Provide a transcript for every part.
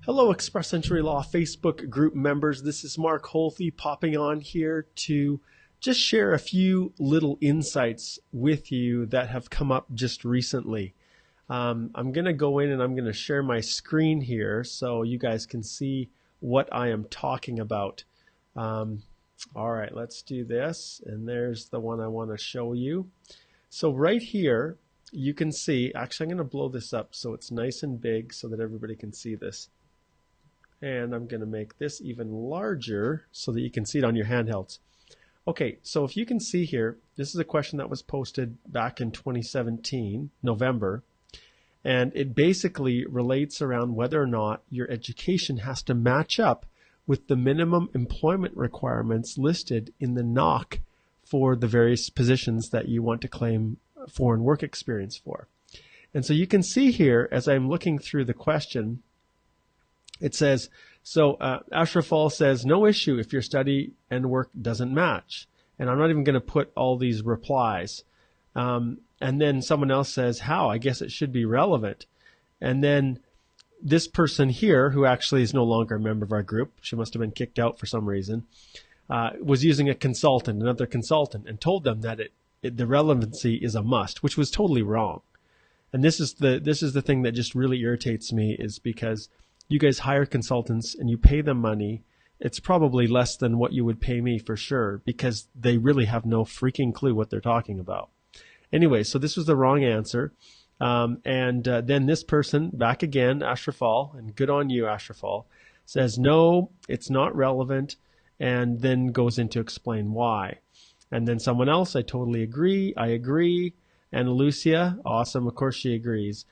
Hello, Express Century Law Facebook group members. This is Mark Holthe popping on here to just share a few little insights with you that have come up just recently. I'm going to go in and I'm going to share my screen here so you guys can see what I am talking about. All right, let's do this. And there's the one I want to show you. So right here, you can see, actually I'm going to blow this up so it's nice and big so that everybody can see this. And I'm going to make this even larger so that you can see it on your handhelds. Okay, so if you can see here, this is a question that was posted back in 2017, November, and it basically relates around whether or not your education has to match up with the minimum employment requirements listed in the NOC for the various positions that you want to claim foreign work experience for. And so you can see here, as I'm looking through the question, it says, so Ashrafal says, no issue if your study and work doesn't match. And I'm not even going to put all these replies. And then someone else says, how? I guess it should be relevant. And then this person here, who actually is no longer a member of our group, she must have been kicked out for some reason, was using a consultant, another consultant, and told them that the relevancy is a must, which was totally wrong. And this is the thing that just really irritates me, is because you guys hire consultants and you pay them money. It's probably less than what you would pay me for sure, because they really have no freaking clue what they're talking about. Anyway, so this was the wrong answer. Then this person, back again, Ashrafal, and good on you, Ashrafal, says, no, it's not relevant, and then goes in to explain why. And then someone else, I totally agree, I agree. And Lucia, awesome, of course she agrees.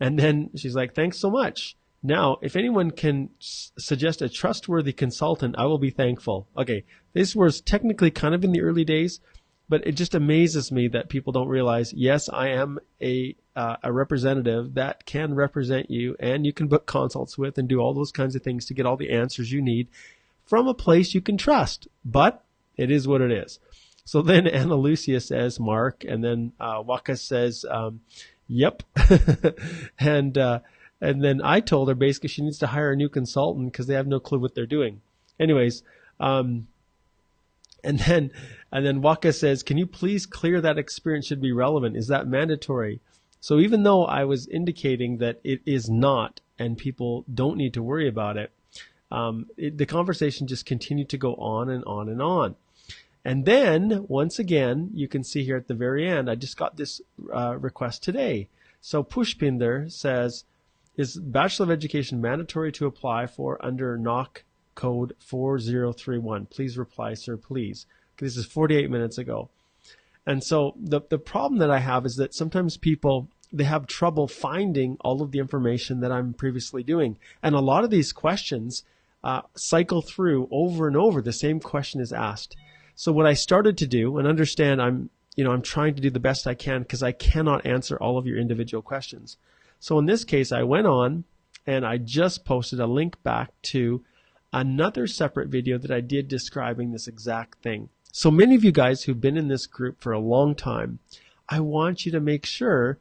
And then she's like, thanks so much. Now, if anyone can suggest a trustworthy consultant, I will be thankful. Okay, this was technically kind of in the early days, but it just amazes me that people don't realize, yes, I am a representative that can represent you, and you can book consults with and do all those kinds of things to get all the answers you need from a place you can trust. But it is what it is. So then Anna Lucia says, Mark, and then Waka says, yep. And then I told her basically she needs to hire a new consultant because they have no clue what they're doing. Anyways, and then Waka says, can you please clear that experience should be relevant? Is that mandatory? So even though I was indicating that it is not and people don't need to worry about it, the conversation just continued to go on and on and on. And then, once again, you can see here at the very end, I just got this request today. So Pushpinder says, is Bachelor of Education mandatory to apply for under NOC code 4031? Please reply, sir, please. This is 48 minutes ago. And so the problem that I have is that sometimes people, they have trouble finding all of the information that I'm previously doing. And a lot of these questions cycle through over and over. The same question is asked. So what I started to do, and understand I'm trying to do the best I can because I cannot answer all of your individual questions. So in this case, I went on and I just posted a link back to another separate video that I did describing this exact thing. So many of you guys who've been in this group for a long time, I want you to make sure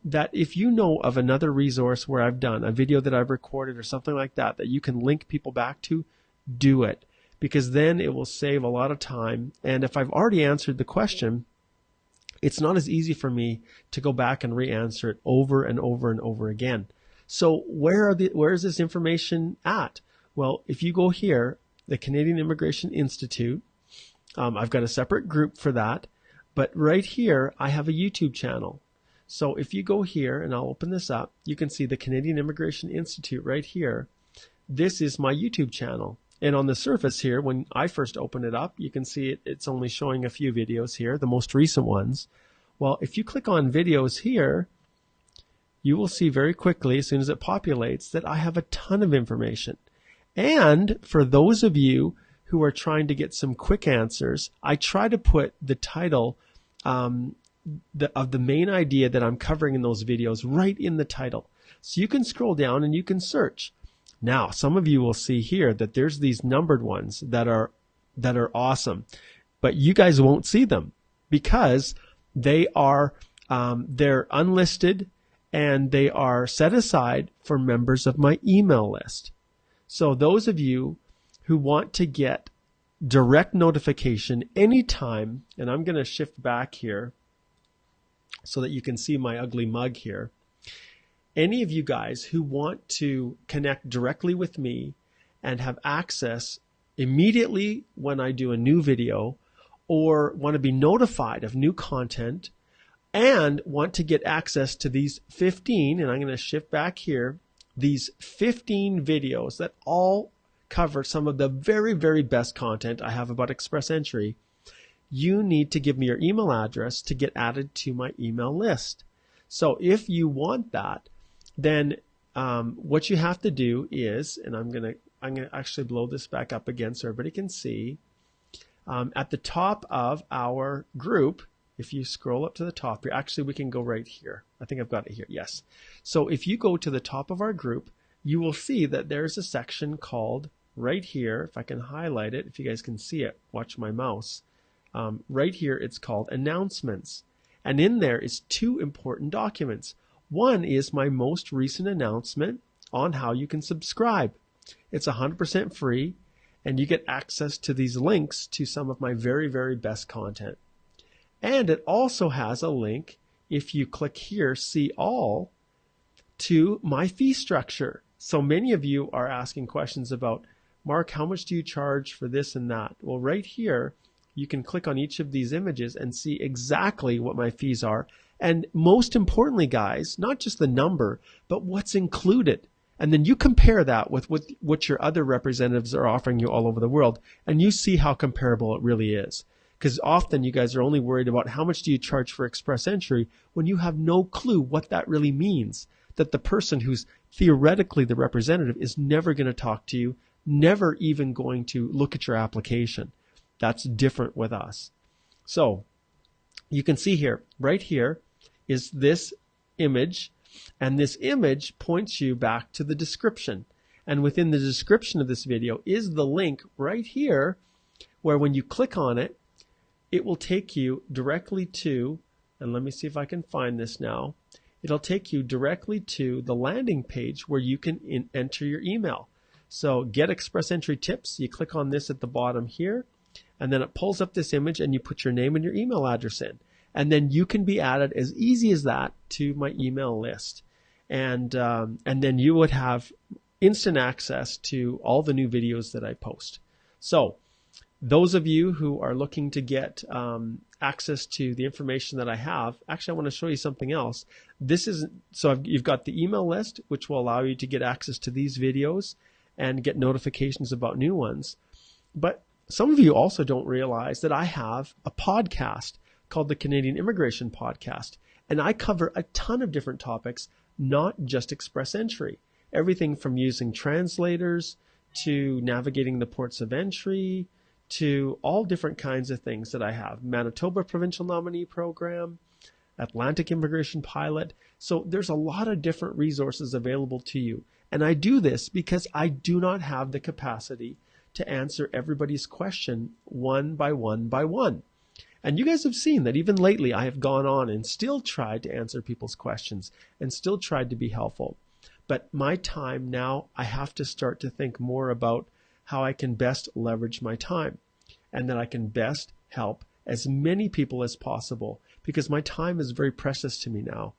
that if you know of another resource where I've done a video that I've recorded or something like that, that you can link people back to, do it. Because then it will save a lot of time. And if I've already answered the question, it's not as easy for me to go back and re-answer it over and over and over again. So where is this information at? Well, if you go here, the Canadian Immigration Institute, I've got a separate group for that. But right here, I have a YouTube channel. So if you go here, and I'll open this up, you can see the Canadian Immigration Institute right here. This is my YouTube channel. And on the surface here, when I first open it up, you can see it's only showing a few videos here, the most recent ones. Well, if you click on videos here, you will see very quickly, as soon as it populates, that I have a ton of information. And for those of you who are trying to get some quick answers, I try to put the title of the main idea that I'm covering in those videos right in the title. So you can scroll down and you can search. Now, some of you will see here that there's these numbered ones that are awesome, but you guys won't see them because they are they're unlisted and they are set aside for members of my email list. So those of you who want to get direct notification anytime, and I'm going to shift back here so that you can see my ugly mug here. Any of you guys who want to connect directly with me and have access immediately when I do a new video, or want to be notified of new content, and want to get access to these 15, and I'm going to shift back here, these 15 videos that all cover some of the very, very best content I have about Express Entry, you need to give me your email address to get added to my email list. So if you want that, then what you have to do is, and I'm gonna actually blow this back up again so everybody can see. At the top of our group, if you scroll up to the top here, actually we can go right here. I think I've got it here, yes. So if you go to the top of our group, you will see that there's a section called, right here, if I can highlight it, if you guys can see it, watch my mouse. Right here it's called Announcements. And in there is 2 important documents. One is my most recent announcement on how you can subscribe. It's 100% free, and you get access to these links to some of my very, very best content. And it also has a link, if you click here, see all, to my fee structure. So many of you are asking questions about, Mark, how much do you charge for this and that? Well, right here, you can click on each of these images and see exactly what my fees are. And most importantly, guys, not just the number, but what's included. And then you compare that with what your other representatives are offering you all over the world, and you see how comparable it really is. Because often you guys are only worried about how much do you charge for Express Entry when you have no clue what that really means. That the person who's theoretically the representative is never going to talk to you, never even going to look at your application. That's different with us. So you can see here, right here is this image, and this image points you back to the description. And within the description of this video is the link right here where when you click on it, it will take you directly to, and let me see if I can find this now, it'll take you directly to the landing page where you can enter your email. So get Express Entry tips, you click on this at the bottom here, and then it pulls up this image and you put your name and your email address in. And then you can be added as easy as that to my email list. And then you would have instant access to all the new videos that I post. So those of you who are looking to get access to the information that I have, actually I want to show you something else. You've got the email list, which will allow you to get access to these videos and get notifications about new ones. But some of you also don't realize that I have a podcast called the Canadian Immigration Podcast. And I cover a ton of different topics, not just Express Entry. Everything from using translators to navigating the ports of entry to all different kinds of things that I have. Manitoba Provincial Nominee Program, Atlantic Immigration Pilot. So there's a lot of different resources available to you. And I do this because I do not have the capacity to answer everybody's question one by one by one. And you guys have seen that even lately I have gone on and still tried to answer people's questions and still tried to be helpful. But my time now, I have to start to think more about how I can best leverage my time and that I can best help as many people as possible, because my time is very precious to me now.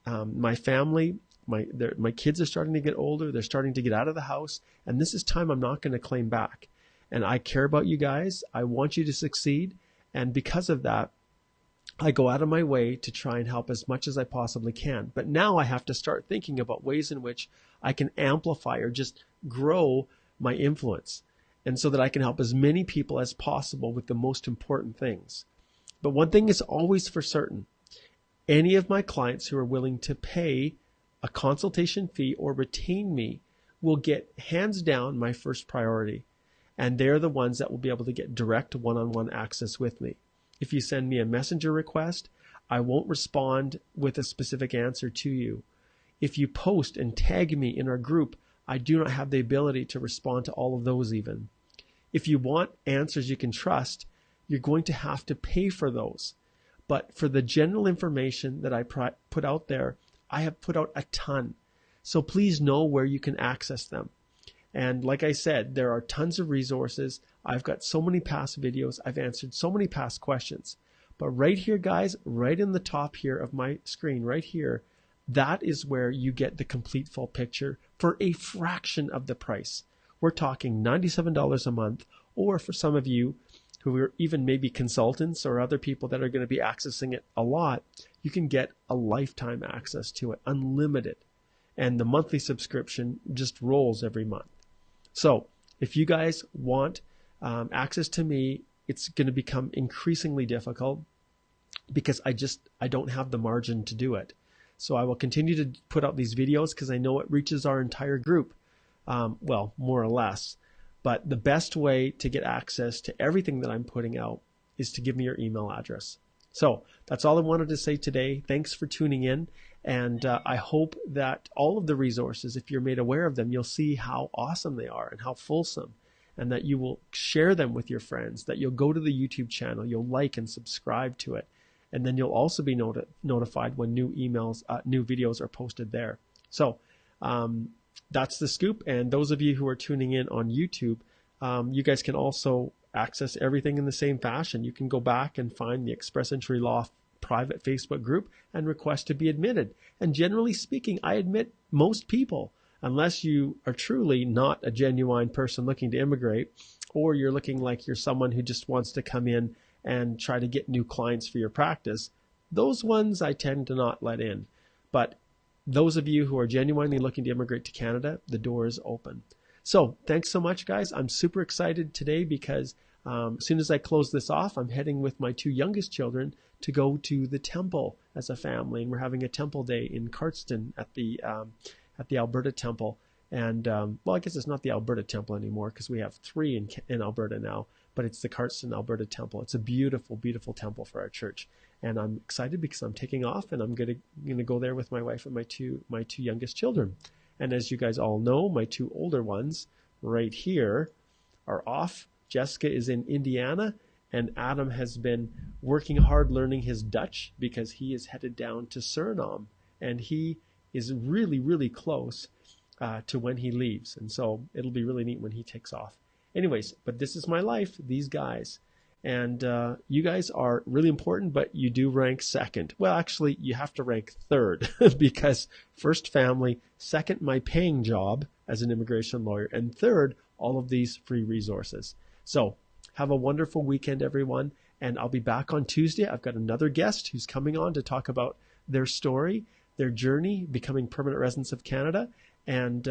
My family, my kids are starting to get older. They're starting to get out of the house, and this is time I'm not going to claim back. And I care about you guys. I want you to succeed. And because of that, I go out of my way to try and help as much as I possibly can. But now I have to start thinking about ways in which I can amplify or just grow my influence, and so that I can help as many people as possible with the most important things. But one thing is always for certain. Any of my clients who are willing to pay a consultation fee or retain me will get hands down my first priority. And they're the ones that will be able to get direct one-on-one access with me. If you send me a messenger request, I won't respond with a specific answer to you. If you post and tag me in our group, I do not have the ability to respond to all of those even. If you want answers you can trust, you're going to have to pay for those. But for the general information that I put out there, I have put out a ton. So please know where you can access them. And like I said, there are tons of resources. I've got so many past videos. I've answered so many past questions. But right here, guys, right in the top here of my screen, right here, that is where you get the complete full picture for a fraction of the price. We're talking $97 a month, or for some of you who are even maybe consultants or other people that are going to be accessing it a lot, you can get a lifetime access to it, unlimited. And the monthly subscription just rolls every month. So if you guys want access to me, it's going to become increasingly difficult because I don't have the margin to do it. So I will continue to put out these videos because I know it reaches our entire group. Well, more or less. But the best way to get access to everything that I'm putting out is to give me your email address. So that's all I wanted to say today. Thanks for tuning in. And I hope that all of the resources, if you're made aware of them, you'll see how awesome they are and how fulsome, and that you will share them with your friends, that you'll go to the YouTube channel, you'll like and subscribe to it. And then you'll also be notified when new videos are posted there. So that's the scoop. And those of you who are tuning in on YouTube, you guys can also access everything in the same fashion. You can go back and find the Express Entry Law private Facebook group and request to be admitted. And generally speaking, I admit most people, unless you are truly not a genuine person looking to immigrate, or you're looking like you're someone who just wants to come in and try to get new clients for your practice. Those ones I tend to not let in. But those of you who are genuinely looking to immigrate to Canada, the door is open. So thanks so much, guys. I'm super excited today because as soon as I close this off, I'm heading with my two youngest children to go to the temple as a family. And we're having a temple day in Cardston at the Alberta Temple. And well, I guess it's not the Alberta Temple anymore because we have 3 in Alberta now, but it's the Cardston Alberta Temple. It's a beautiful, beautiful temple for our church. And I'm excited because I'm taking off and I'm gonna go there with my wife and my two youngest children. And as you guys all know, my 2 older ones right here are off. Jessica is in Indiana, and Adam has been working hard learning his Dutch because he is headed down to Suriname, and he is really, really close to when he leaves. And so it'll be really neat when he takes off. Anyways, but this is my life, these guys. And you guys are really important, but you do rank second. Well, actually, you have to rank third because first family, second my paying job as an immigration lawyer, and third, all of these free resources. So have a wonderful weekend, everyone. And I'll be back on Tuesday. I've got another guest who's coming on to talk about their story, their journey, becoming permanent residents of Canada, and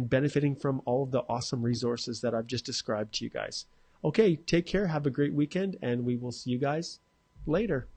benefiting from all of the awesome resources that I've just described to you guys. Okay, take care, have a great weekend, and we will see you guys later.